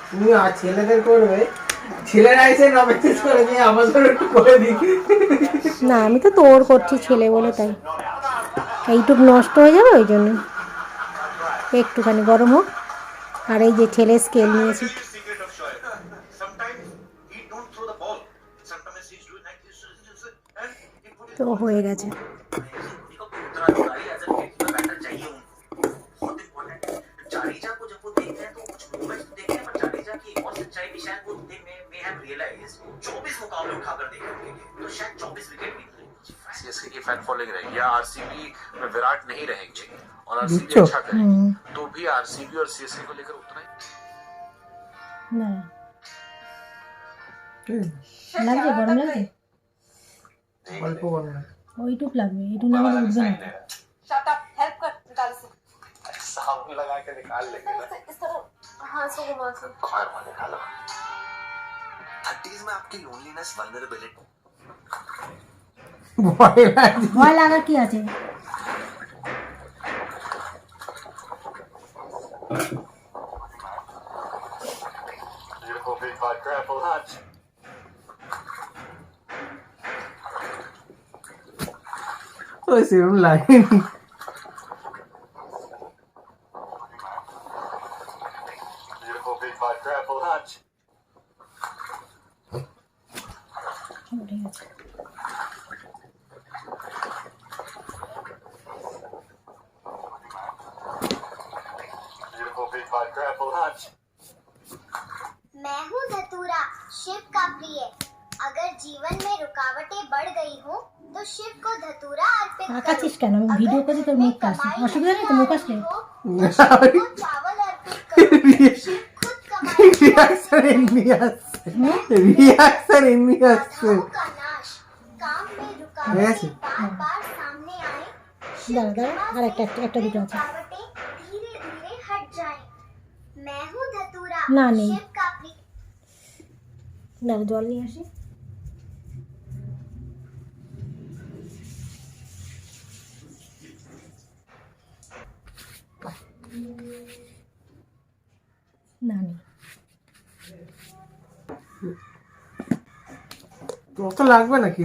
তুমি ছেলেদের করবে, ছেলেরা এসে না মেসেজ করে দিয়ে আমাদের একটু করে দিই। না আমি তো তোর করছি ছেলে বলে, তাই এইটুক নষ্ট হয়ে যাবে ওই জন্য একটুখানি গরম হোক। আর এই যে ছেলে স্কেল নিয়েছি, তো হয়ে গেছে। सीएसके की फैन फॉलोइंग रहेगी या आरसीबी में विराट नहीं रहेंगे और आरसीबी अच्छा करेंगे तो भी आरसीबी और सीएसके को लेकर उतना ही না লাগছে, গরম লাগছে, অল্প গরম লাগে। ওইটুক লাগবে, এইটুক না হলে উঠবে না। शट अप, हेल्प कर निकाल इसे। साबुन लगा के निकाल लेंगे ना इस तरह हाथ से घुमा के। खैर में निकालो 30s में आपकी लोनलीनेस वल्नरेबिलिटी ভয় লাগছে। ভয় লাগার কি আছে? beautiful big butt grapple hunch ওই সেরকম লাগেনি। beautiful big butt grapple hunch উঠে গেছে। beautiful big butt grapple hunch मैं हूँ धतूरा, शिव का प्रिय। अगर जीवन में रुकावटें बढ़ गई हो तो शिव को धतूरा अर्पित তাকাচ্ছিস करो। কেন? আমি अगर ভিডিও করছি, তোর तुम्हें মুখটা আসছে, कमाई অসুবিধা নেই তো, মুখ আসলে हो तो शिव को चावल अर्पित करो। शिव खुद कमाई রিয়াকশন এমনি আসছে, রিয়াকশন এমনি আসছে। बाधाओं का नाश, काम में रुकावटें बार बार सामने आए। দাঁড়া দাঁড়া, আর একটা একটা দুটো আছে। रुकावटें धीरे धीरे हट जाएं। मैं हूँ धतूरा, ना, नहीं। शिव का प्रिय। দাঁড়া জল নিয়ে আসি। না নেই। তোর তো লাগবে নাকি?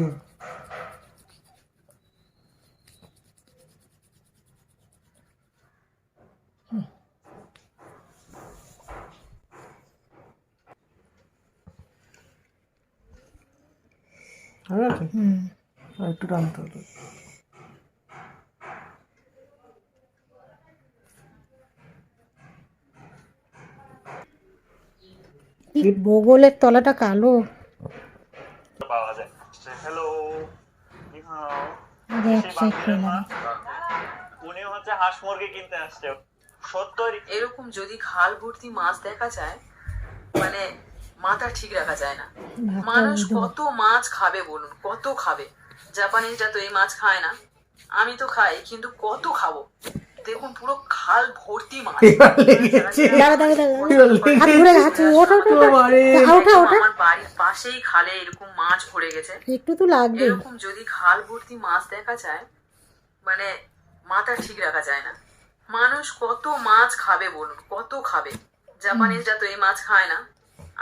হবে নাকি? আর একটু টানতে হলো। কি বগলের তলাটা কালো। পাওয়া যায়। হ্যালো, নি হাও। আগে এক সাইড করে লাগে। উনি হচ্ছে হাঁস মুরগি কিনতে আসছে। 70 এরকম যদি খাল ভর্তি মাছ দেখা যায়, মানে মাথা ঠিক রাখা যায় না। মানুষ কত মাছ খাবে বলুন, কত খাবে? জাপানিজরা তো এই মাছ খায় না, আমি তো খাই, কিন্তু কত খাবো? দেখুন পুরো খাল ভর্তি মাছ। দাঁড়া দাঁড়া দাঁড়া, হাত ঘুরে হাত ওঠা ওঠা ওঠা ওঠা। আমার বাড়ির পাশেই খালে এরকম মাছ ভরে গেছে। একটু তো লাগবে। এরকম যদি খাল ভর্তি মাছ দেখা যায়, মানে মাথা ঠিক রাখা যায় না। মানুষ কত মাছ খাবে বলুন, কত খাবে? জাপানিজরা তো এই মাছ খায় না,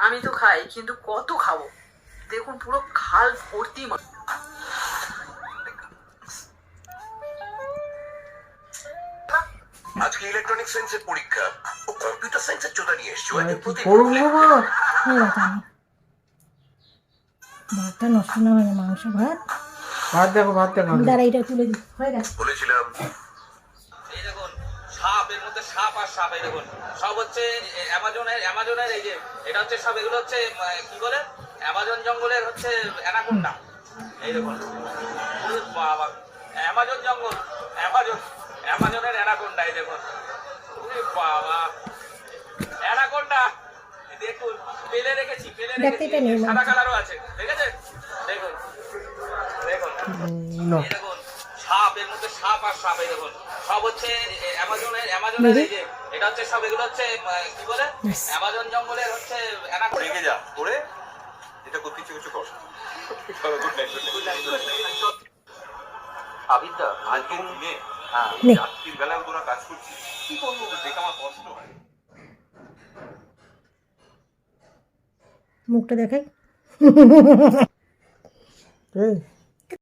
আমি তো খাই, কিন্তু কত খাবো? দেখুন পুরো খাল ভর্তি মাছ। আজকে ইলেকট্রনিক সায়েন্সের পরীক্ষা ও কম্পিউটার সায়েন্সের চোদা নিয়ে এসছো কি করবো বাবা? হয়ে গেছে আমি। ভাতটা নষ্ট না হয় না, মাংস ভাত। ভাত দেখো, ভাত দেখো। দাঁড়া এটা তুলে দিই, হয়ে গেছে। বলেছিলাম এই দেখুন সাপ, এর মধ্যে সাপ আর সাপ। এই দেখুন সব হচ্ছে অ্যামাজনের এই যে এটা হচ্ছে সব, এগুলো হচ্ছে কি বলে অ্যামাজন জঙ্গলের হচ্ছে অ্যানাকোন্ডা। এই দেখুন ওরে বাবা, অ্যামাজন জঙ্গল, অ্যামাজনের অ্যানাকোন্ডা। এই দেখুন ওরে বাবা, অ্যানাকোন্ডা। দেখুন ফেলে রেখেছি, দেখতে এটা নেই, সাদা কালারও আছে, ঠিক আছে? দেখুন দেখুন এই দেখুন সাপ, এর মধ্যে সাপ আর সাপ। এই দেখুন সব হচ্ছে অ্যামাজনের এই যে এটা হচ্ছে সব, এগুলো হচ্ছে কি বলে অ্যামাজন জঙ্গলের হচ্ছে অ্যানাকোন্ডা। রেগে যা করে এটা করতে কিছু কিছু কর। Good night. আবিদা আজকে দিনে নে। রাত্রির বেলাও তোরা কাজ করছিস, কি করবো? দেখে আমার কষ্ট হয়। মুখটা দেখাই।